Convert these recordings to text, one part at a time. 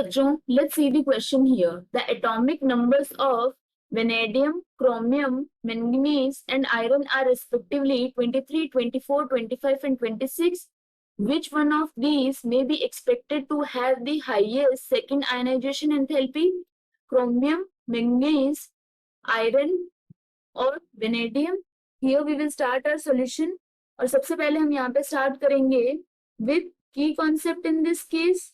बच्चों, let's see the question here. The atomic numbers of vanadium, chromium, manganese and iron are respectively 23, 24, 25 and 26. Which one of these may be expected to have the highest second ionization enthalpy? Chromium, manganese, iron और vanadium. Here we will start our solution. और सबसे पहले हम यहाँ पे start करेंगे with key concept in this case.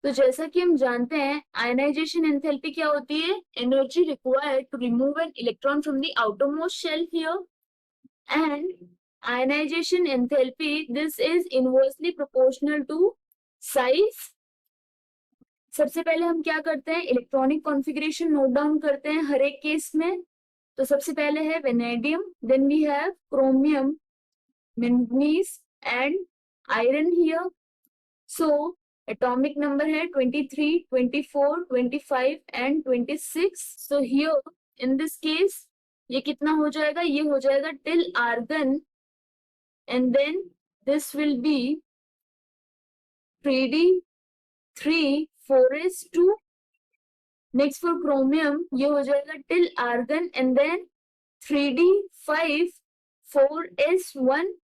तो जैसा कि हम जानते हैं आयनाइजेशन एंथैल्पी क्या होती है? Energy required to remove an electron from the outermost shell here and ionization enthalpy this is inversely proportional to size. सबसे पहले हम क्या करते हैं? इलेक्ट्रॉनिक कॉन्फ़िगरेशन नोट डाउन करते हैं हर एक केस में. तो सबसे पहले है vanadium, then we have chromium, manganese and iron here. So atomic number है 23, 24, 25 and 26. So here in this case ये कितना हो जाएगा? ये हो जाएगा till argon and then this will be 3d 3 4s2. Next for chromium ये हो जाएगा till argon and then 3d 5 4s1.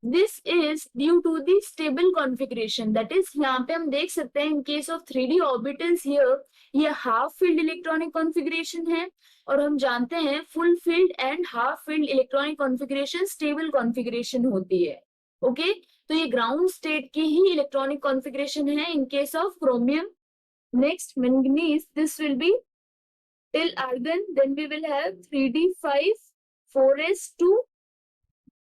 This is due to the stable configuration. That is यहाँ पे हम देख सकते हैं in case of 3d orbitals here ये half filled electronic configuration है और हम जानते हैं full filled and half filled electronic configuration stable configuration होती है. Okay? तो ये ground state की ही electronic configuration है in case of chromium. Next manganese, this will be till argon, then we will have 3d5 4s2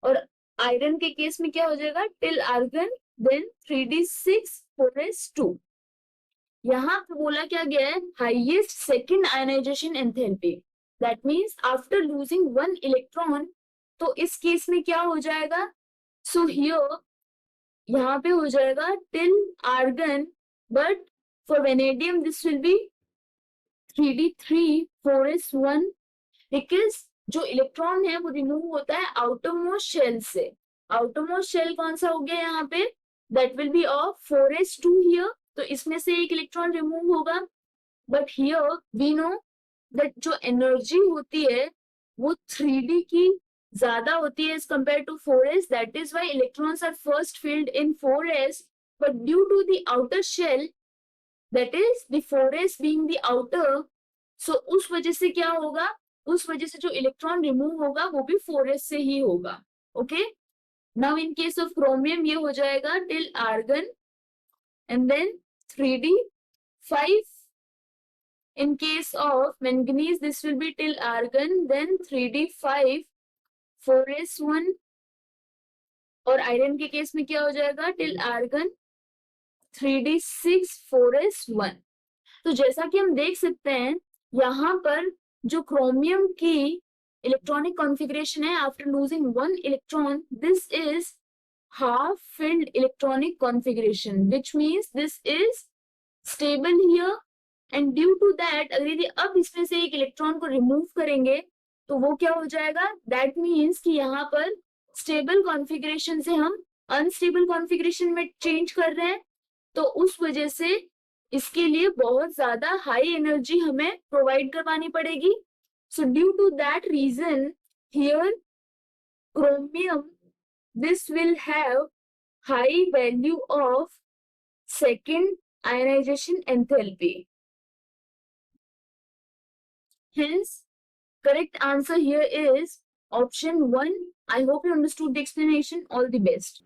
और iron के case में क्या हो जाएगा? Till argon then 3d6 4s2. यहाँ पे बोला क्या गया है? Highest second ionization enthalpy. That means after losing one electron. तो इस केस में क्या हो जाएगा? सो हियर यहाँ पे हो जाएगा till argon, but for vanadium this will be 3d3 4s1 because जो इलेक्ट्रॉन है वो रिमूव होता है आउटरमोस्ट शेल से. आउटरमोस्ट शेल कौन सा हो गया यहाँ पे? That will be of 4s2 here. तो इसमें से एक इलेक्ट्रॉन रिमूव होगा. But here we know that जो एनर्जी होती है वो 3d की ज्यादा होती है as compare to 4s. That is why electrons are first field in 4s. But due to the outer shell, that is the 4s being the outer, so उस वजह से क्या होगा? उस वजह से जो इलेक्ट्रॉन रिमूव होगा वो भी 4s से ही होगा. Okay, now in case of chromium ये हो जाएगा till argon and then 3d5. In case of manganese this will be till argon then 3d5 4s1 और आयरन के केस में क्या हो जाएगा? Till argon 3d6 4s1. तो जैसा कि हम देख सकते हैं यहाँ पर जो क्रोमियम की इलेक्ट्रॉनिक कॉन्फ़िगरेशन है after losing one electron, this is half filled electronic configuration which means this is stable here. And due to that अगर यदि अब इसमें से एक इलेक्ट्रॉन को रिमूव करेंगे तो वो क्या हो जाएगा? दैट मींस कि यहाँ पर स्टेबल कॉन्फ़िगरेशन से हम अनस्टेबल कॉन्फ़िगरेशन में चेंज कर रहे हैं. तो उस वजह से इसके लिए बहुत ज्यादा हाई एनर्जी हमें प्रोवाइड करवानी पड़ेगी. So due to that reason here chromium this will have high value of second ionization enthalpy. Hence, correct answer here is option 1. I hope you understood the explanation. All the best.